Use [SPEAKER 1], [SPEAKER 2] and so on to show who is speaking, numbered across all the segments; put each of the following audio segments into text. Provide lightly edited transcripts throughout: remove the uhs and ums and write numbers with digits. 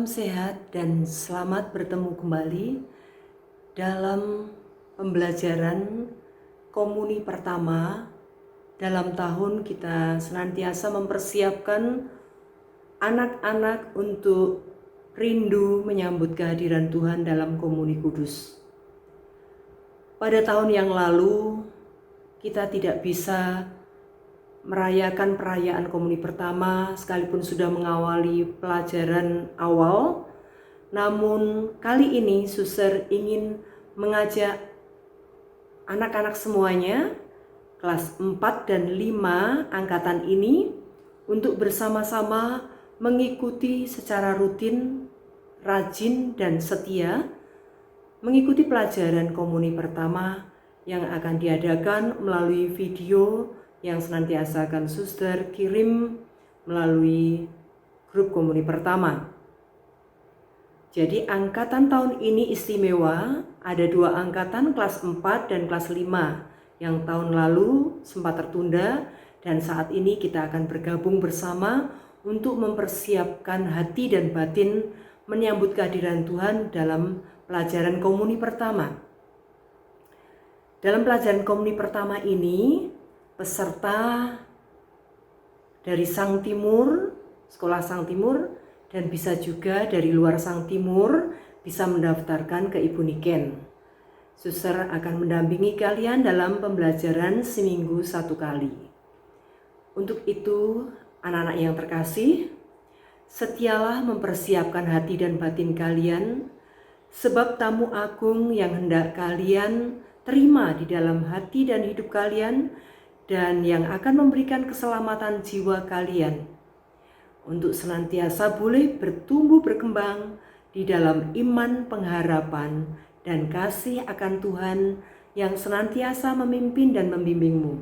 [SPEAKER 1] Salam sehat dan selamat bertemu kembali dalam pembelajaran komuni pertama. Dalam tahun kita senantiasa mempersiapkan anak-anak untuk rindu menyambut kehadiran Tuhan dalam komuni kudus. Pada tahun yang lalu kita tidak bisa merayakan perayaan komuni pertama sekalipun sudah mengawali pelajaran awal. Namun kali ini Suster ingin mengajak anak-anak semuanya kelas 4 dan 5 angkatan ini untuk bersama-sama mengikuti secara rutin, rajin dan setia mengikuti pelajaran komuni pertama yang akan diadakan melalui video yang senantiasa akan Suster kirim melalui grup komuni pertama. Jadi angkatan tahun ini istimewa, ada 2 angkatan kelas 4 dan kelas 5 yang tahun lalu sempat tertunda, dan saat ini kita akan bergabung bersama untuk mempersiapkan hati dan batin menyambut kehadiran Tuhan dalam pelajaran komuni pertama. Dalam pelajaran komuni pertama ini, peserta dari Sang Timur, Sekolah Sang Timur, dan bisa juga dari luar Sang Timur bisa mendaftarkan ke Ibu Niken. Suster akan mendampingi kalian dalam pembelajaran seminggu 1 kali. Untuk itu, anak-anak yang terkasih, setialah mempersiapkan hati dan batin kalian, sebab tamu agung yang hendak kalian terima di dalam hati dan hidup kalian dan yang akan memberikan keselamatan jiwa kalian untuk senantiasa boleh bertumbuh berkembang di dalam iman, pengharapan, dan kasih akan Tuhan yang senantiasa memimpin dan membimbingmu.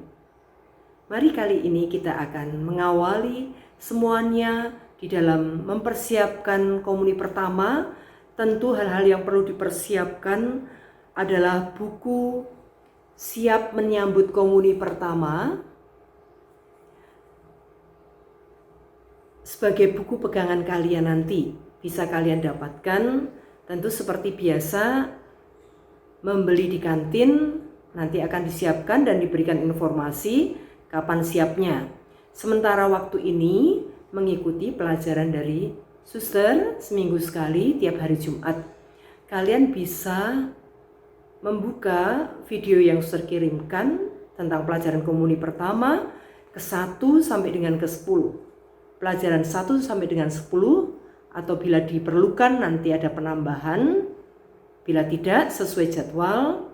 [SPEAKER 1] Mari kali ini kita akan mengawali semuanya di dalam mempersiapkan komuni pertama. Tentu hal-hal yang perlu dipersiapkan adalah buku Siap Menyambut Komuni Pertama sebagai buku pegangan kalian nanti. Bisa kalian dapatkan tentu seperti biasa, membeli di kantin, nanti akan disiapkan dan diberikan informasi kapan siapnya. Sementara waktu ini mengikuti pelajaran dari Suster seminggu sekali tiap hari Jumat. Kalian bisa membuka video yang Suster kirimkan tentang pelajaran komuni pertama ke 1 sampai dengan ke 10. Pelajaran 1 sampai dengan 10, atau bila diperlukan nanti ada penambahan. Bila tidak sesuai jadwal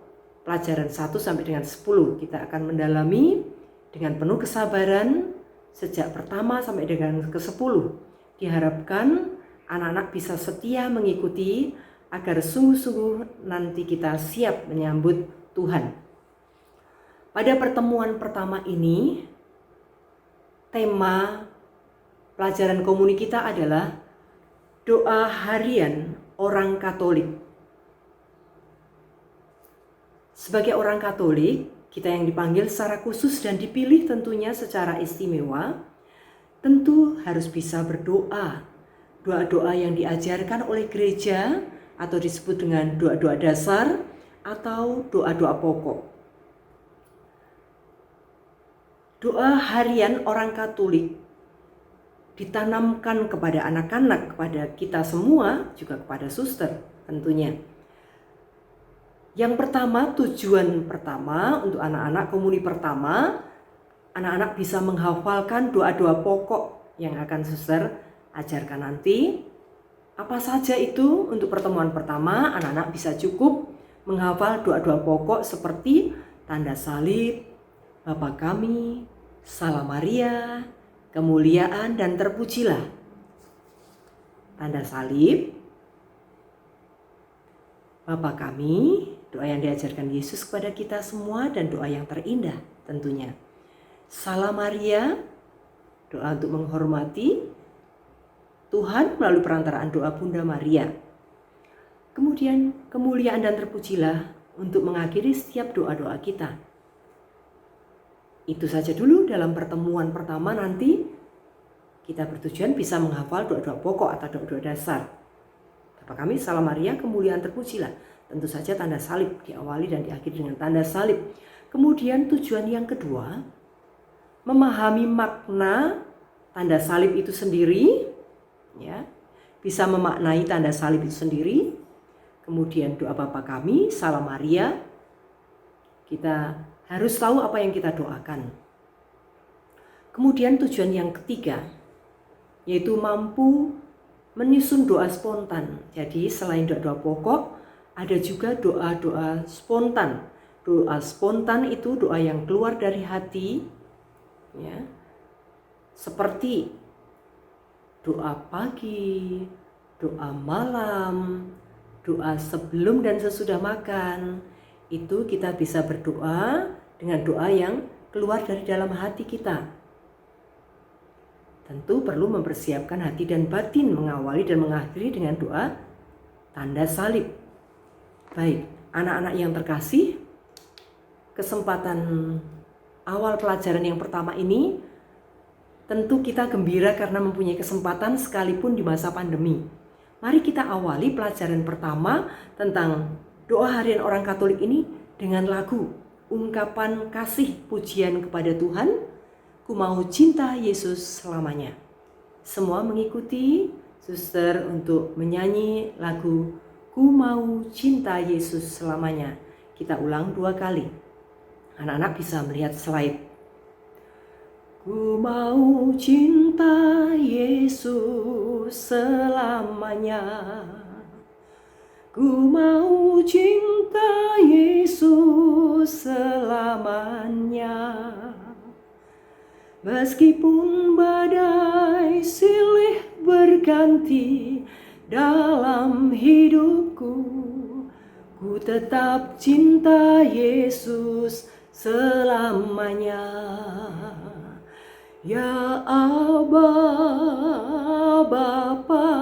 [SPEAKER 1] pelajaran 1 sampai dengan 10 kita akan mendalami dengan penuh kesabaran sejak pertama sampai dengan ke 10. Diharapkan anak-anak bisa setia mengikuti agar sungguh-sungguh nanti kita siap menyambut Tuhan. Pada pertemuan pertama ini, tema pelajaran komuni kita adalah doa harian orang Katolik. Sebagai orang Katolik, kita yang dipanggil secara khusus dan dipilih tentunya secara istimewa, tentu harus bisa berdoa. Doa-doa yang diajarkan oleh gereja atau disebut dengan doa-doa dasar atau doa-doa pokok. Doa harian orang Katolik ditanamkan kepada anak-anak, kepada kita semua, juga kepada suster tentunya. Yang pertama, tujuan pertama untuk anak-anak komuni pertama, anak-anak bisa menghafalkan doa-doa pokok yang akan suster ajarkan nanti. Apa saja itu? Untuk pertemuan pertama, anak-anak bisa cukup menghafal doa-doa pokok seperti tanda salib, Bapa Kami, Salam Maria, kemuliaan dan terpujilah. Tanda salib, Bapa Kami, doa yang diajarkan Yesus kepada kita semua dan doa yang terindah tentunya. Salam Maria, doa untuk menghormati Tuhan melalui perantaraan doa Bunda Maria. Kemudian kemuliaan dan terpujilah untuk mengakhiri setiap doa-doa kita. Itu saja dulu dalam pertemuan pertama, nanti kita bertujuan bisa menghafal doa-doa pokok atau doa-doa dasar. Bapa kami, Salam Maria, kemuliaan terpujilah. Tentu saja tanda salib diawali dan diakhiri dengan tanda salib. Kemudian tujuan yang kedua, memahami makna tanda salib itu sendiri, ya, bisa memaknai tanda salib itu sendiri. Kemudian doa Bapa kami, Salam Maria, kita harus tahu apa yang kita doakan. Kemudian tujuan yang ketiga, yaitu mampu menyusun doa spontan. Jadi selain doa-doa pokok, ada juga doa-doa spontan. Doa spontan itu doa yang keluar dari hati, ya, seperti doa pagi, doa malam, doa sebelum dan sesudah makan. Itu kita bisa berdoa dengan doa yang keluar dari dalam hati kita. Tentu perlu mempersiapkan hati dan batin, mengawali dan mengakhiri dengan doa tanda salib. Baik, anak-anak yang terkasih, kesempatan awal pelajaran yang pertama ini tentu kita gembira karena mempunyai kesempatan sekalipun di masa pandemi. Mari kita awali pelajaran pertama tentang doa harian orang Katolik ini dengan lagu ungkapan kasih pujian kepada Tuhan. Ku mau cinta Yesus selamanya. Semua mengikuti suster untuk menyanyi lagu Ku mau cinta Yesus selamanya. Kita ulang 2 kali. Anak-anak bisa melihat slide. Ku mau cinta Yesus selamanya. Ku mau cinta Yesus selamanya. Meskipun badai silih berganti dalam hidupku, ku tetap cinta Yesus selamanya. Ya Aba, Bapa,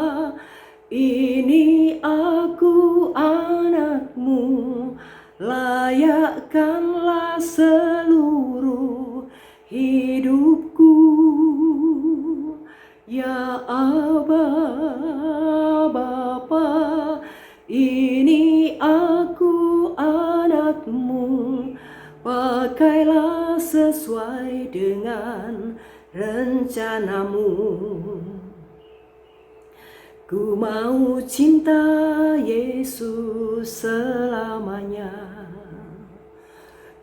[SPEAKER 1] ini aku anakmu, layakkanlah seluruh hidupku. Ya Aba, Bapa, ini aku anakmu, pakailah sesuai dengan rencanamu. Ku mau cinta Yesus selamanya.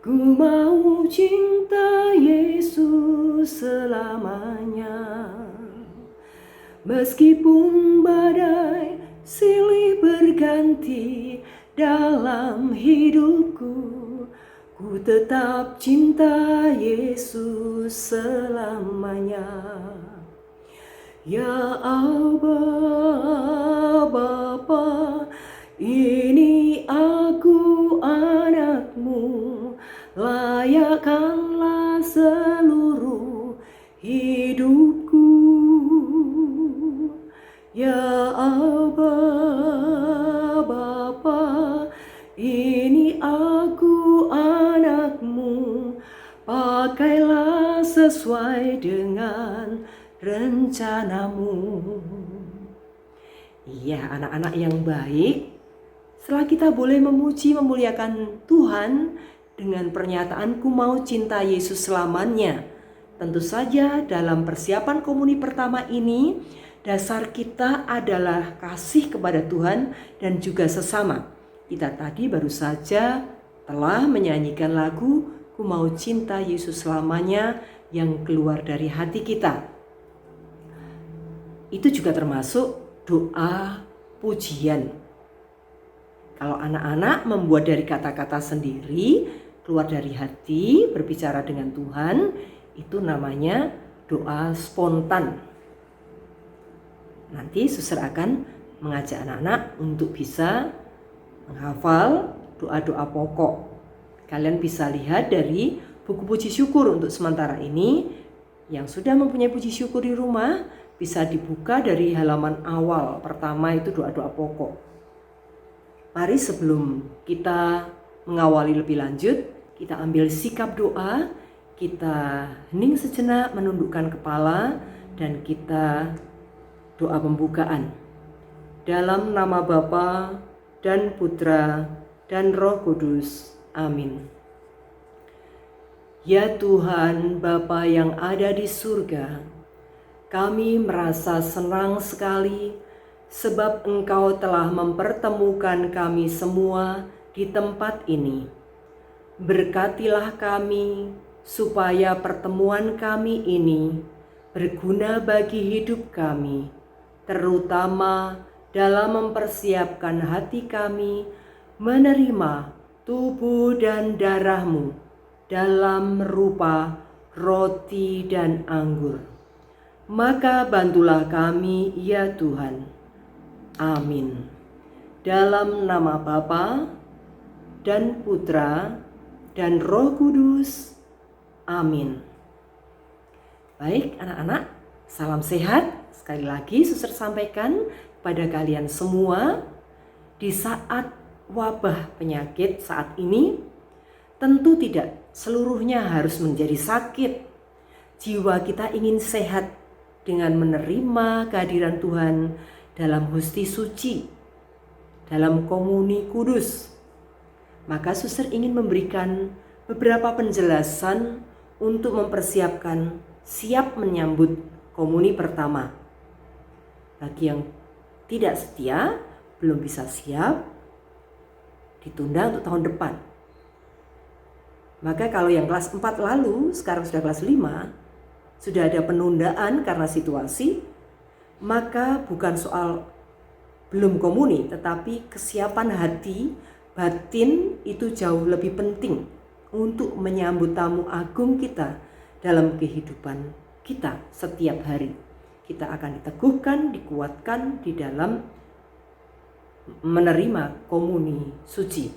[SPEAKER 1] Ku mau cinta Yesus selamanya. Meskipun badai silih berganti dalam hidupku, ku tetap cinta Yesus selamanya. Ya Aba, Bapa, ini aku anakmu, layakkanlah seluruh hidupku. Ya Aba, Bapa, ini aku anakmu, pakailah sesuai dengan rencanamu. Iya, anak-anak yang baik, setelah kita boleh memuji memuliakan Tuhan dengan pernyataan ku mau cinta Yesus selamanya, tentu saja dalam persiapan komuni pertama ini dasar kita adalah kasih kepada Tuhan dan juga sesama. Kita tadi baru saja telah menyanyikan lagu ku mau cinta Yesus selamanya yang keluar dari hati kita. Itu juga termasuk doa pujian. Kalau anak-anak membuat dari kata-kata sendiri, keluar dari hati, berbicara dengan Tuhan, itu namanya doa spontan. Nanti suster akan mengajak anak-anak untuk bisa menghafal doa-doa pokok. Kalian bisa lihat dari buku puji syukur untuk sementara ini. Yang sudah mempunyai puji syukur di rumah, bisa dibuka dari halaman awal. Pertama itu doa-doa pokok. Mari sebelum kita mengawali lebih lanjut, kita ambil sikap doa, kita hening sejenak, menundukkan kepala, dan kita doa pembukaan. dalam nama Bapa dan Putra dan Roh Kudus. Amin. Ya Tuhan Bapa yang ada di surga, kami merasa senang sekali sebab Engkau telah mempertemukan kami semua di tempat ini. Berkatilah kami supaya pertemuan kami ini berguna bagi hidup kami, terutama dalam mempersiapkan hati kami menerima tubuh dan darah-Mu dalam rupa roti dan anggur. Maka bantulah kami ya Tuhan. Amin. Dalam nama Bapa dan Putra dan Roh Kudus. Amin. Baik anak-anak, salam sehat. Sekali lagi suster sampaikan kepada kalian semua, di saat wabah penyakit saat ini, tentu tidak seluruhnya harus menjadi sakit. Jiwa kita ingin sehat dengan menerima kehadiran Tuhan dalam Hosti Suci, dalam Komuni Kudus. Maka suster ingin memberikan beberapa penjelasan untuk mempersiapkan siap menyambut komuni pertama. Bagi yang tidak setia, belum bisa siap, ditunda untuk tahun depan. Maka kalau yang kelas 4 lalu, sekarang sudah kelas 5, sudah ada penundaan karena situasi, maka bukan soal belum komuni, tetapi kesiapan hati, batin itu jauh lebih penting untuk menyambut tamu agung kita dalam kehidupan kita setiap hari. Kita akan diteguhkan, dikuatkan di dalam menerima komuni suci.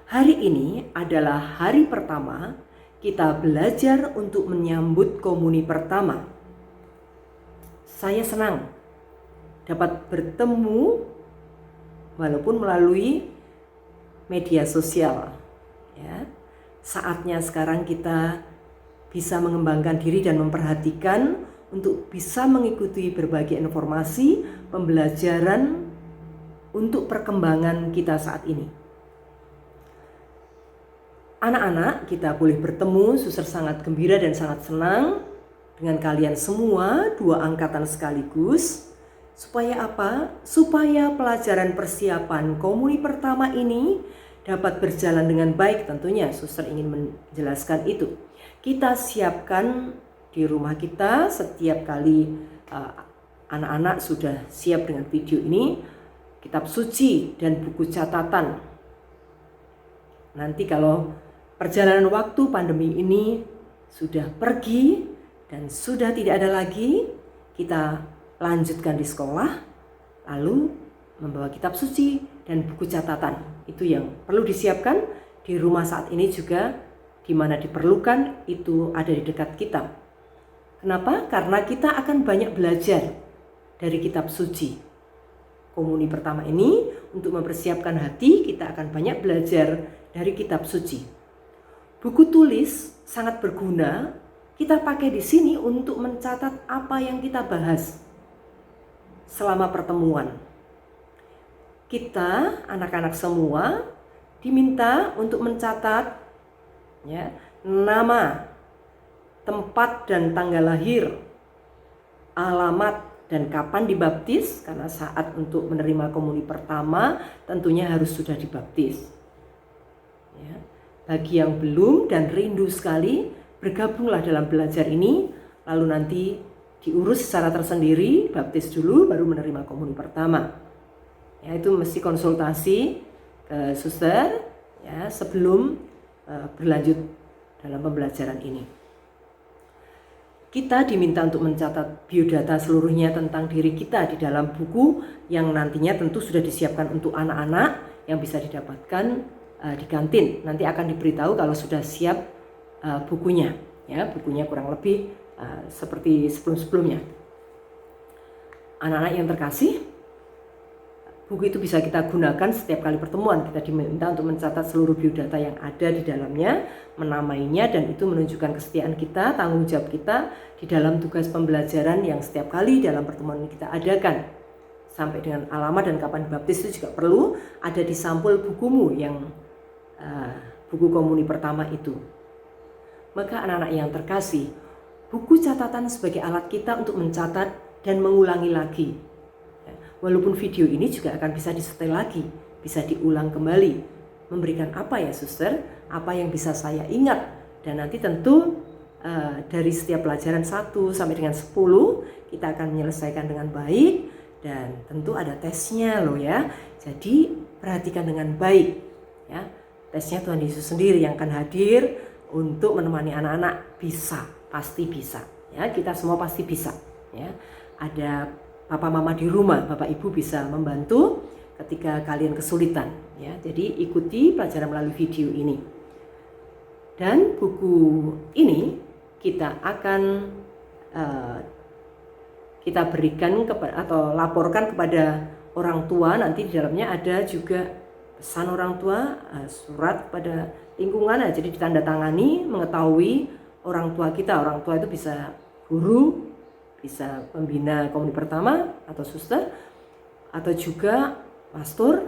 [SPEAKER 1] Hari ini adalah hari pertama kita belajar untuk menyambut komuni pertama. Saya senang dapat bertemu walaupun melalui media sosial. Ya, saatnya sekarang kita bisa mengembangkan diri dan memperhatikan untuk bisa mengikuti berbagai informasi pembelajaran untuk perkembangan kita saat ini. Anak-anak, kita boleh bertemu, suster sangat gembira dan sangat senang dengan kalian semua, 2 angkatan sekaligus. Supaya apa? Supaya pelajaran persiapan komuni pertama ini dapat berjalan dengan baik tentunya. Suster ingin menjelaskan itu. Kita siapkan di rumah kita setiap kali anak-anak sudah siap dengan video ini, kitab suci dan buku catatan. Nanti kalau perjalanan waktu pandemi ini sudah pergi dan sudah tidak ada lagi, kita lanjutkan di sekolah, lalu membawa kitab suci dan buku catatan. Itu yang perlu disiapkan di rumah saat ini juga, di mana diperlukan itu ada di dekat kita. Kenapa? Karena kita akan banyak belajar dari kitab suci. Komuni pertama ini untuk mempersiapkan hati, kita akan banyak belajar dari kitab suci. Buku tulis sangat berguna, kita pakai di sini untuk mencatat apa yang kita bahas selama pertemuan. Kita, anak-anak semua, diminta untuk mencatat ya, nama, tempat dan tanggal lahir, alamat dan kapan dibaptis, karena saat untuk menerima komuni pertama tentunya harus sudah dibaptis. Ya. Bagi yang belum dan rindu sekali, bergabunglah dalam belajar ini, lalu nanti diurus secara tersendiri, baptis dulu baru menerima komuni pertama. Ya, itu mesti konsultasi ke suster ya sebelum berlanjut dalam pembelajaran ini. Kita diminta untuk mencatat biodata seluruhnya tentang diri kita di dalam buku yang nantinya tentu sudah disiapkan untuk anak-anak yang bisa didapatkan di kantin. Nanti akan diberitahu kalau sudah siap bukunya. Ya, bukunya kurang lebih seperti sebelum-sebelumnya. Anak-anak yang terkasih, buku itu bisa kita gunakan setiap kali pertemuan. Kita diminta untuk mencatat seluruh biodata yang ada di dalamnya, menamainya, dan itu menunjukkan kesetiaan kita, tanggung jawab kita di dalam tugas pembelajaran yang setiap kali dalam pertemuan ini kita adakan. sampai dengan alamat dan kapan baptis itu juga perlu ada di sampul bukumu yang buku komuni pertama itu. Maka anak-anak yang terkasih, buku catatan sebagai alat kita untuk mencatat dan mengulangi lagi. Walaupun video ini juga akan bisa disetel lagi, bisa diulang kembali. Memberikan apa ya suster, apa yang bisa saya ingat. Dan nanti tentu dari setiap pelajaran 1 sampai dengan 10 kita akan menyelesaikan dengan baik. Dan tentu ada tesnya loh ya. Jadi perhatikan dengan baik ya. Tesnya Tuhan Yesus sendiri yang akan hadir untuk menemani anak-anak. Bisa, pasti bisa ya, kita semua pasti bisa ya. Ada papa mama di rumah, bapak ibu bisa membantu ketika kalian kesulitan ya. Jadi ikuti pelajaran melalui video ini. Dan buku ini kita akan kita berikan atau laporkan kepada orang tua. Nanti di dalamnya ada juga pesan orang tua, surat kepada lingkungan, jadi ditandatangani, mengetahui orang tua kita. Orang tua itu bisa guru, bisa pembina komuni pertama atau suster, atau juga pastor,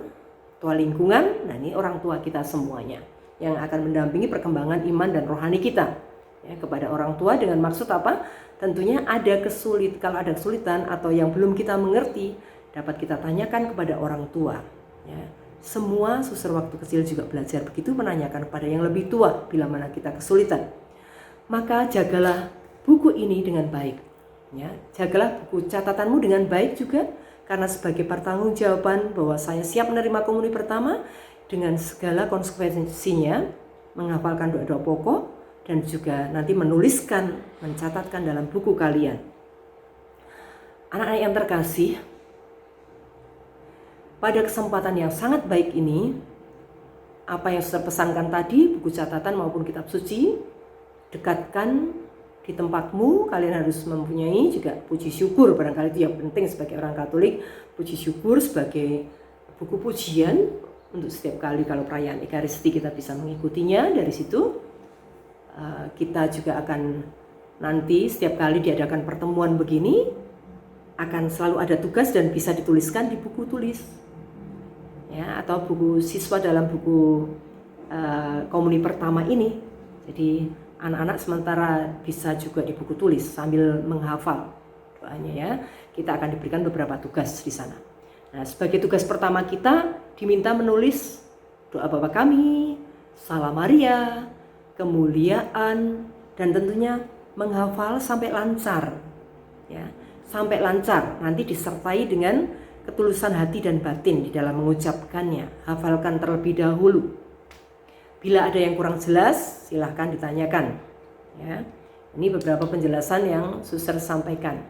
[SPEAKER 1] tua lingkungan. Nah ini orang tua kita semuanya yang akan mendampingi perkembangan iman dan rohani kita ya, kepada orang tua. Dengan maksud apa? Tentunya kalau ada kesulitan atau yang belum kita mengerti, dapat kita tanyakan kepada orang tua ya. Semua suster waktu kecil juga belajar begitu, menanyakan kepada yang lebih tua bila mana kita kesulitan. Maka jagalah buku ini dengan baik ya. Jagalah buku catatanmu dengan baik juga, karena sebagai pertanggungjawaban bahwa saya siap menerima komuni pertama dengan segala konsekuensinya, menghafalkan doa-doa pokok dan juga nanti menuliskan, mencatatkan dalam buku kalian. Anak-anak yang terkasih, pada kesempatan yang sangat baik ini, apa yang sudah pesankan tadi, buku catatan maupun kitab suci, dekatkan di tempatmu. Kalian harus mempunyai juga puji syukur, barangkali itu yang penting sebagai orang Katolik. Puji syukur sebagai buku pujian untuk setiap kali kalau perayaan Ekaristi kita bisa mengikutinya. Dari situ kita juga akan nanti setiap kali diadakan pertemuan begini akan selalu ada tugas dan bisa dituliskan di buku tulis ya, atau buku siswa dalam buku komuni pertama ini. Jadi anak-anak sementara bisa juga di buku tulis sambil menghafal doanya ya. Kita akan diberikan beberapa tugas di sana. Nah, sebagai tugas pertama kita diminta menulis doa Bapa Kami, Salam Maria, kemuliaan, dan tentunya menghafal sampai lancar ya. Sampai lancar, nanti disertai dengan ketulusan hati dan batin di dalam mengucapkannya. Hafalkan terlebih dahulu. Bila ada yang kurang jelas, silahkan ditanyakan ya. Ini beberapa penjelasan yang suster sampaikan.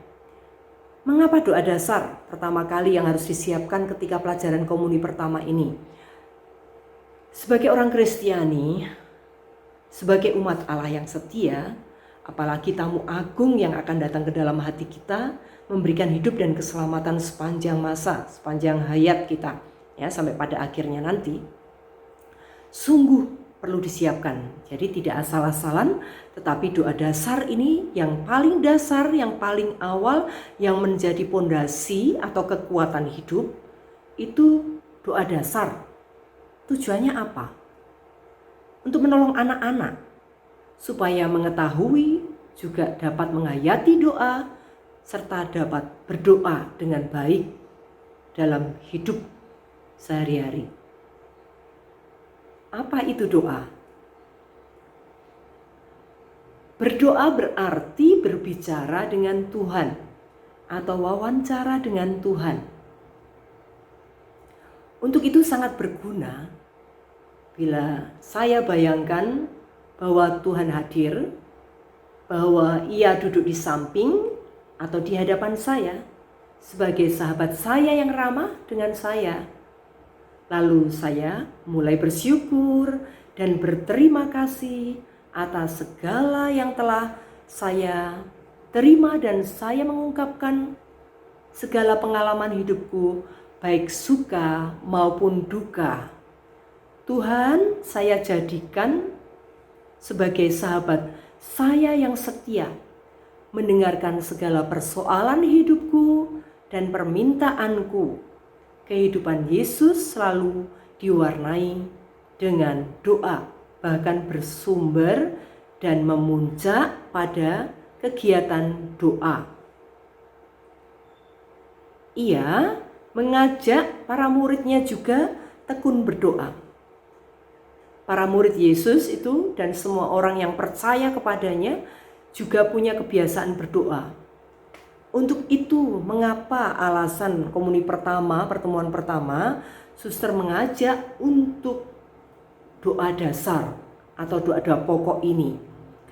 [SPEAKER 1] Mengapa doa dasar pertama kali yang harus disiapkan ketika pelajaran komuni pertama ini? Sebagai orang Kristiani, sebagai umat Allah yang setia, apalagi tamu agung yang akan datang ke dalam hati kita, memberikan hidup dan keselamatan sepanjang masa, sepanjang hayat kita ya, sampai pada akhirnya nanti, sungguh perlu disiapkan. Jadi tidak asal-asalan, tetapi doa dasar ini yang paling dasar, yang paling awal, yang menjadi pondasi atau kekuatan hidup, itu doa dasar. Tujuannya apa? Untuk menolong anak-anak supaya mengetahui, juga dapat menghayati doa, serta dapat berdoa dengan baik dalam hidup sehari-hari. Apa itu doa? Berdoa berarti berbicara dengan Tuhan atau wawancara dengan Tuhan. Untuk itu sangat berguna bila saya bayangkan bahwa Tuhan hadir, bahwa Ia duduk di samping atau di hadapan saya sebagai sahabat saya yang ramah dengan saya. Lalu saya mulai bersyukur dan berterima kasih atas segala yang telah saya terima, dan saya mengungkapkan segala pengalaman hidupku, baik suka maupun duka. Tuhan, saya jadikan sebagai sahabat saya yang setia, mendengarkan segala persoalan hidupku dan permintaanku. Kehidupan Yesus selalu diwarnai dengan doa, bahkan bersumber dan memuncak pada kegiatan doa. Ia mengajak para muridnya juga tekun berdoa. Para murid Yesus itu dan semua orang yang percaya kepadanya juga punya kebiasaan berdoa. Untuk itu, mengapa alasan pertemuan pertama, suster mengajak untuk doa dasar atau doa-doa pokok ini?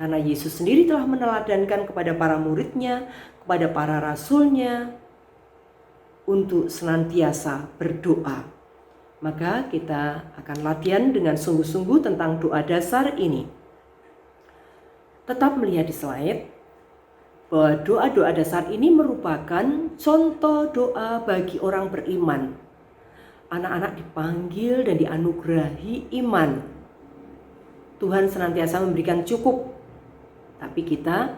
[SPEAKER 1] Karena Yesus sendiri telah meneladankan kepada para muridnya, kepada para rasulnya, untuk senantiasa berdoa. Maka kita akan latihan dengan sungguh-sungguh tentang doa dasar ini. Tetap melihat di slide bahwa doa-doa dasar ini merupakan contoh doa bagi orang beriman. Anak-anak dipanggil dan dianugerahi iman. Tuhan senantiasa memberikan cukup, tapi kita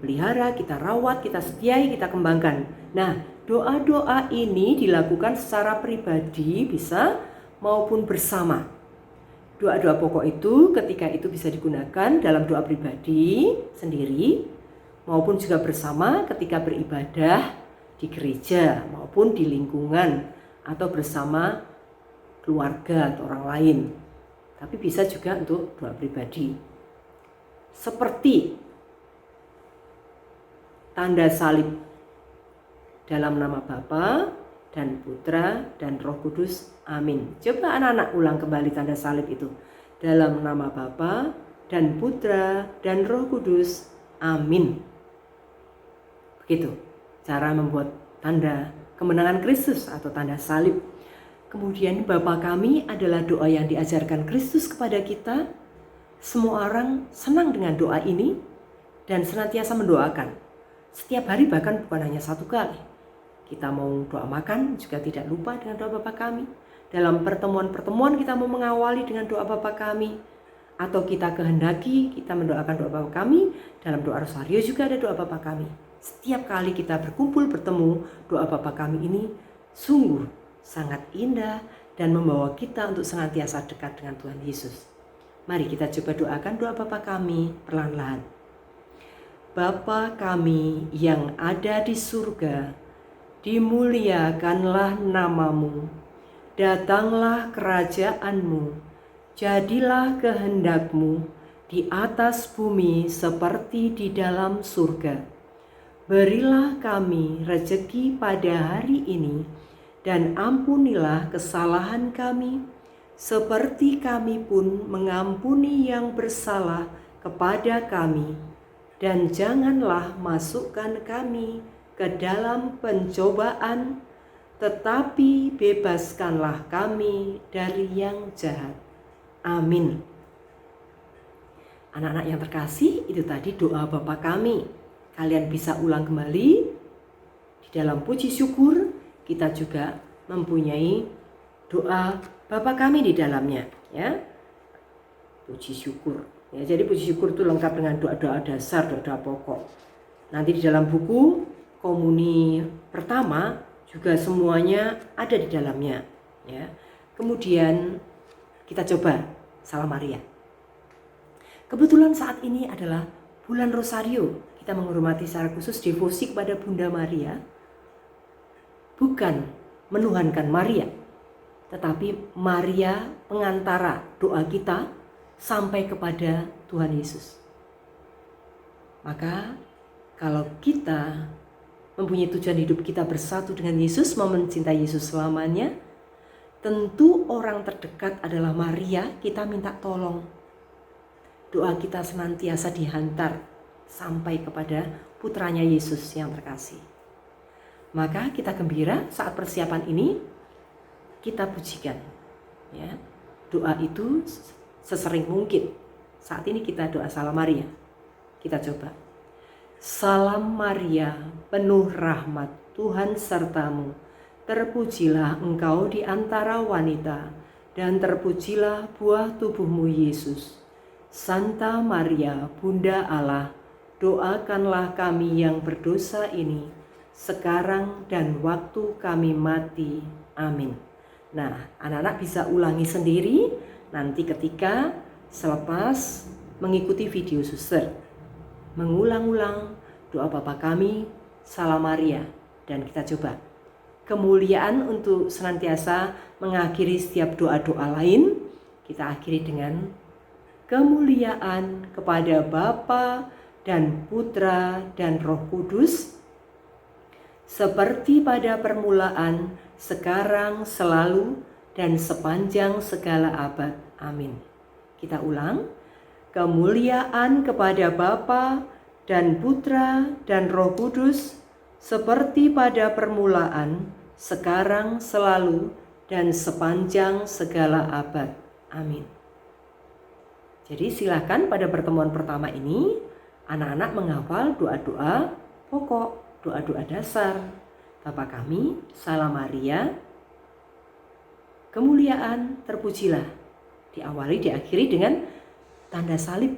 [SPEAKER 1] pelihara, kita rawat, kita setiai, kita kembangkan. Nah, doa-doa ini dilakukan secara pribadi bisa maupun bersama. Doa-doa pokok itu ketika itu bisa digunakan dalam doa pribadi sendiri maupun juga bersama ketika beribadah di gereja maupun di lingkungan atau bersama keluarga atau orang lain. Tapi bisa juga untuk doa pribadi. Seperti tanda salib dalam nama Bapa dan Putra dan Roh Kudus. Amin. Coba anak-anak ulang kembali tanda salib itu. Dalam nama Bapa dan Putra dan Roh Kudus. Amin. Begitu cara membuat tanda kemenangan Kristus atau tanda salib. Kemudian Bapa kami adalah doa yang diajarkan Kristus kepada kita. Semua orang senang dengan doa ini dan senantiasa mendoakan. Setiap hari, bahkan bukan hanya satu kali. Kita mau doa makan juga tidak lupa dengan doa Bapa kami. Dalam pertemuan-pertemuan kita mau mengawali dengan doa Bapa kami. Atau kita kehendaki kita mendoakan doa Bapa kami. Dalam doa Rosario juga ada doa Bapa kami. Setiap kali kita berkumpul bertemu, doa Bapa kami ini sungguh sangat indah dan membawa kita untuk senantiasa dekat dengan Tuhan Yesus. Mari kita coba doakan doa Bapa kami perlahan-lahan. Bapa kami yang ada di surga, dimuliakanlah namamu, datanglah kerajaanmu, jadilah kehendakmu di atas bumi seperti di dalam surga. Berilah kami rezeki pada hari ini, dan ampunilah kesalahan kami, seperti kami pun mengampuni yang bersalah kepada kami. Dan janganlah masukkan kami ke dalam pencobaan, tetapi bebaskanlah kami dari yang jahat. Amin. Anak-anak yang terkasih, itu tadi doa Bapa kami. Kalian bisa ulang kembali. Di dalam puji syukur kita juga mempunyai doa Bapa kami di dalamnya, ya. Puji syukur. Ya, jadi puji syukur itu lengkap dengan doa-doa dasar, doa-doa pokok. Nanti di dalam buku komuni pertama juga semuanya ada di dalamnya, ya. Kemudian kita coba Salam Maria. Kebetulan saat ini adalah bulan Rosario. Kita menghormati secara khusus devosi kepada Bunda Maria. Bukan menuhankan Maria, tetapi Maria pengantara doa kita sampai kepada Tuhan Yesus. Maka kalau kita mempunyai tujuan hidup kita bersatu dengan Yesus, mau mencintai Yesus selamanya, tentu orang terdekat adalah Maria. Kita minta tolong. Doa kita senantiasa dihantar sampai kepada putranya Yesus yang terkasih. Maka kita gembira saat persiapan ini, kita pujikan, ya. Doa itu sesering mungkin. Saat ini kita doa Salam Maria. Kita coba. Salam Maria, penuh rahmat, Tuhan sertamu. Terpujilah engkau di antara wanita, dan terpujilah buah tubuhmu Yesus. Santa Maria, Bunda Allah, doakanlah kami yang berdosa ini, sekarang dan waktu kami mati. Amin. Nah, anak-anak bisa ulangi sendiri nanti ketika selepas mengikuti video suster. Mengulang-ulang doa Bapa kami, Salam Maria, dan kita coba kemuliaan untuk senantiasa mengakhiri setiap doa-doa lain. Kita akhiri dengan kemuliaan kepada Bapa dan Putra dan Roh Kudus, seperti pada permulaan, sekarang, selalu, dan sepanjang segala abad. Amin. Kita ulang. Kemuliaan kepada Bapa dan Putra dan Roh Kudus, seperti pada permulaan, sekarang, selalu, dan sepanjang segala abad. Amin. Jadi silakan pada pertemuan pertama ini, anak-anak menghafal doa-doa pokok, doa-doa dasar. Bapa kami, Salam Maria, kemuliaan, terpujilah. Diawali, diakhiri dengan tanda salib.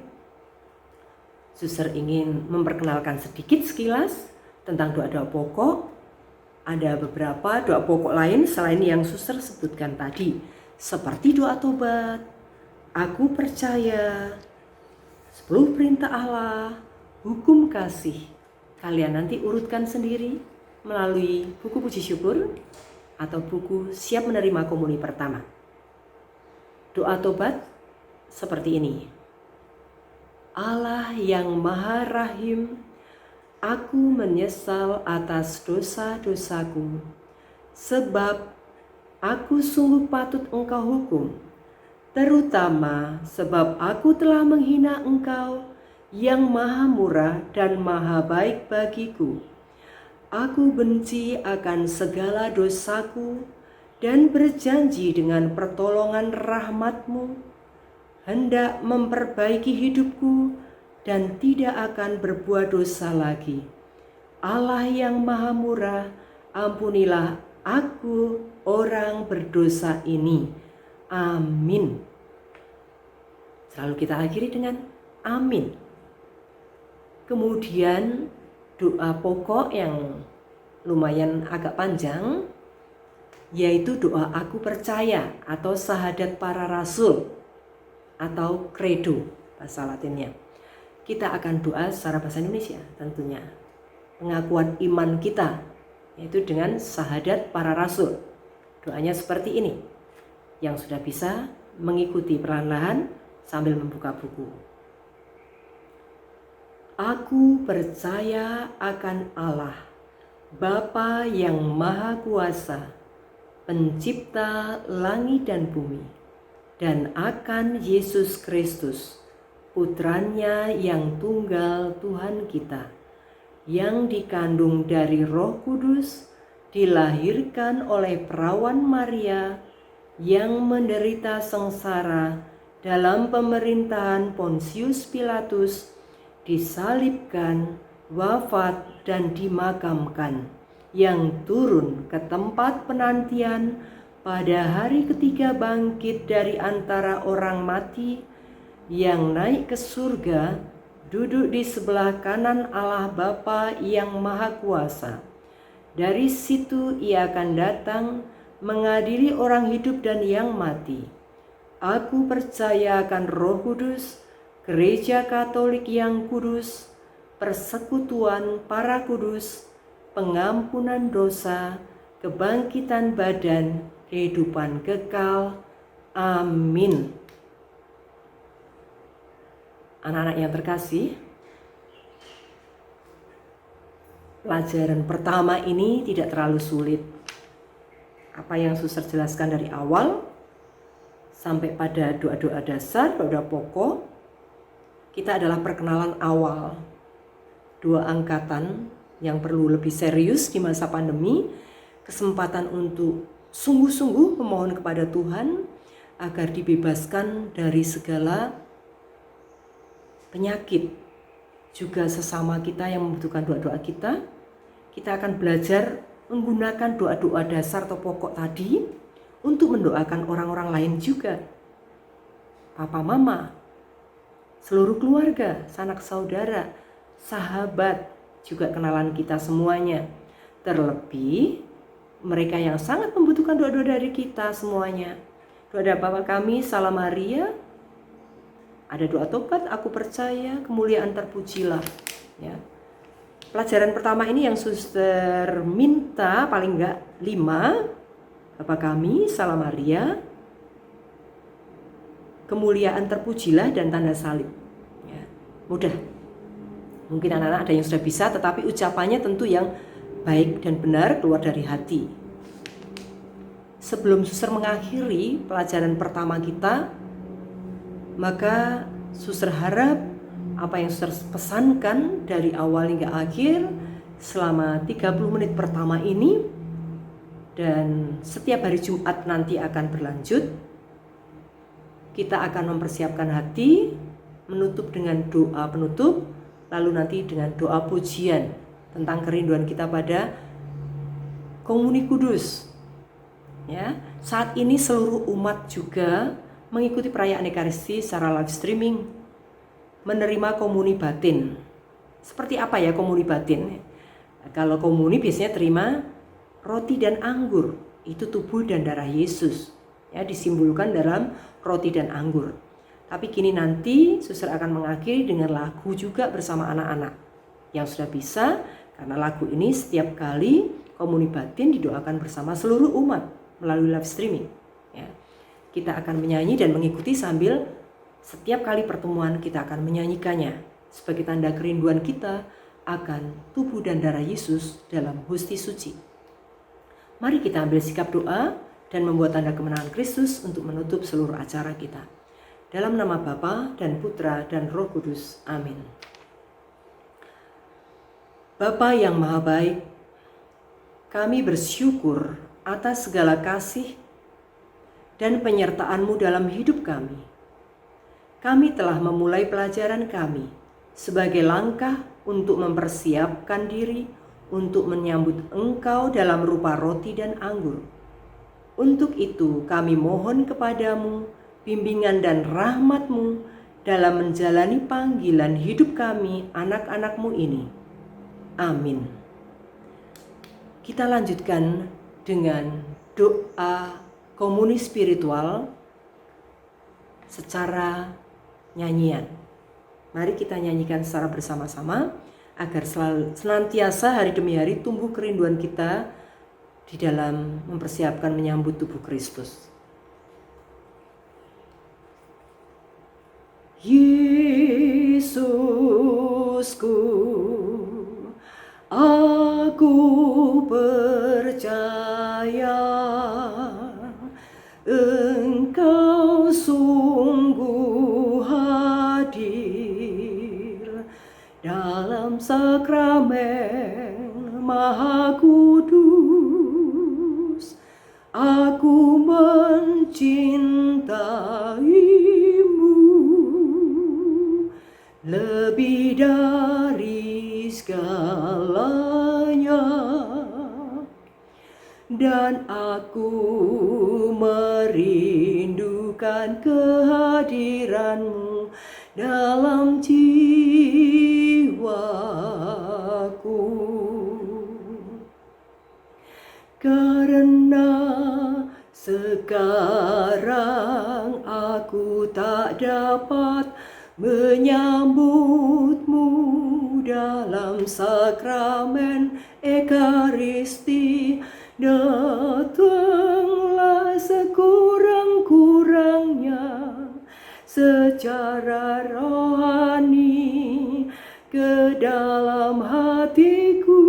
[SPEAKER 1] Suster ingin memperkenalkan sedikit sekilas tentang doa-doa pokok. Ada beberapa doa pokok lain selain yang suster sebutkan tadi, seperti doa tobat, aku percaya, 10 perintah Allah, hukum kasih. Kalian nanti urutkan sendiri melalui buku puji syukur atau buku siap menerima komuni pertama. Doa tobat seperti ini. Allah yang Maha Rahim, aku menyesal atas dosa-dosaku, sebab aku sungguh patut Engkau hukum, terutama sebab aku telah menghina Engkau yang Maha Murah dan Maha Baik bagiku. Aku benci akan segala dosaku dan berjanji dengan pertolongan rahmat-Mu hendak memperbaiki hidupku dan tidak akan berbuat dosa lagi. Allah yang Maha Murah, ampunilah aku orang berdosa ini. Amin. Selalu kita akhiri dengan amin. Kemudian doa pokok yang lumayan agak panjang, yaitu doa aku percaya atau syahadat para rasul atau credo bahasa Latinnya. Kita akan doa secara bahasa Indonesia tentunya. Pengakuan iman kita yaitu dengan syahadat para rasul. Doanya seperti ini. Yang sudah bisa mengikuti perlahan-lahan sambil membuka buku. Aku percaya akan Allah, Bapa yang Maha Kuasa, Pencipta langit dan bumi, dan akan Yesus Kristus, Putranya yang tunggal Tuhan kita, yang dikandung dari Roh Kudus, dilahirkan oleh perawan Maria, yang menderita sengsara dalam pemerintahan Pontius Pilatus, disalibkan, wafat, dan dimakamkan, yang turun ke tempat penantian, pada hari ketiga bangkit dari antara orang mati, yang naik ke surga, duduk di sebelah kanan Allah Bapa yang Maha Kuasa. Dari situ ia akan datang mengadili orang hidup dan yang mati. Aku percaya akan Roh Kudus, Gereja Katolik yang kudus, persekutuan para kudus, pengampunan dosa, kebangkitan badan, kehidupan kekal. Amin. Anak-anak yang terkasih, pelajaran pertama ini tidak terlalu sulit. Apa yang suster jelaskan dari awal sampai pada doa-doa dasar, doa pokok, kita adalah perkenalan awal. 2 angkatan yang perlu lebih serius di masa pandemi, kesempatan untuk sungguh-sungguh memohon kepada Tuhan agar dibebaskan dari segala penyakit. Juga sesama kita yang membutuhkan doa-doa kita akan belajar menggunakan doa-doa dasar atau pokok tadi untuk mendoakan orang-orang lain juga. Papa, mama, seluruh keluarga, sanak saudara, sahabat, juga kenalan kita semuanya. Terlebih mereka yang sangat membutuhkan doa-doa dari kita semuanya. Doa dari Bapa kami, Salam Maria. Ada doa tobat, aku percaya, kemuliaan terpujilah. Ya. Pelajaran pertama ini yang suster minta paling enggak 5. Bapa kami, Salam Maria, kemuliaan terpujilah, dan tanda salib. Ya. Mudah. Mungkin anak-anak ada yang sudah bisa, tetapi ucapannya tentu yang baik dan benar keluar dari hati. Sebelum suster mengakhiri pelajaran pertama kita, maka suster harap apa yang suster pesankan dari awal hingga akhir selama 30 menit pertama ini, dan setiap hari Jumat nanti akan berlanjut, kita akan mempersiapkan hati, menutup dengan doa penutup, lalu nanti dengan doa pujian tentang kerinduan kita pada komuni kudus. Ya, saat ini seluruh umat juga mengikuti perayaan Ekaristi secara live streaming, menerima komuni batin. Seperti apa ya komuni batin? Kalau komuni biasanya terima roti dan anggur, itu tubuh dan darah Yesus. Ya, disimbolkan dalam roti dan anggur. Tapi kini nanti suster akan mengakhiri dengan lagu juga bersama anak-anak yang sudah bisa. Karena lagu ini setiap kali komuni batin didoakan bersama seluruh umat melalui live streaming. Ya. Kita akan menyanyi dan mengikuti sambil setiap kali pertemuan kita akan menyanyikannya sebagai tanda kerinduan kita akan tubuh dan darah Yesus dalam hosti suci. Mari kita ambil sikap doa dan membuat tanda kemenangan Kristus untuk menutup seluruh acara kita. Dalam nama Bapa dan Putra dan Roh Kudus. Amin. Bapa yang Maha Baik, kami bersyukur atas segala kasih dan penyertaan-Mu dalam hidup kami. Kami telah memulai pelajaran kami sebagai langkah untuk mempersiapkan diri untuk menyambut Engkau dalam rupa roti dan anggur. Untuk itu kami mohon kepadamu bimbingan dan rahmat-Mu dalam menjalani panggilan hidup kami anak-anak-Mu ini. Amin. Kita lanjutkan dengan doa komuni spiritual secara nyanyian. Mari kita nyanyikan secara bersama-sama agar senantiasa hari demi hari tumbuh kerinduan kita di dalam mempersiapkan menyambut tubuh Kristus. Yesusku, aku percaya Engkau sungguh hadir dalam sakramen Maha Kudus. Aku mencintaimu lebih dari segalanya, dan aku merindukan kehadiran-Mu dalam jiwaku. Karena sekarang aku tak dapat menyambut-Mu dalam sakramen Ekaristi, datanglah sekurang-kurangnya secara rohani ke dalam hatiku.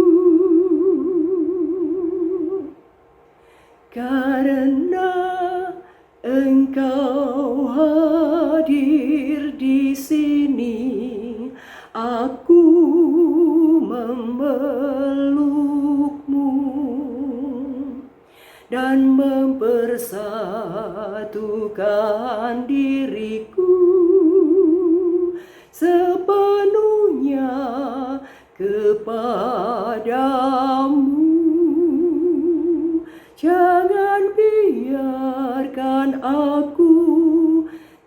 [SPEAKER 1] Karena Engkau hadir di sini, aku memeluk-Mu dan mempersatukan diriku sepenuhnya kepadamu. Jangan biarkan aku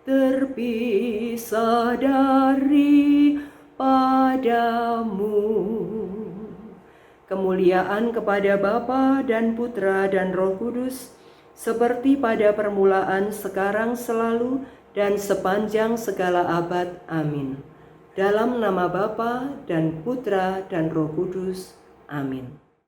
[SPEAKER 1] terpisah dari padamu. Kemuliaan kemuliaan kepada Bapa dan Putra dan Roh Kudus, seperti pada permulaan, sekarang, selalu, dan sepanjang segala abad. Amin. Dalam nama Bapa dan Putra dan Roh Kudus. Amin.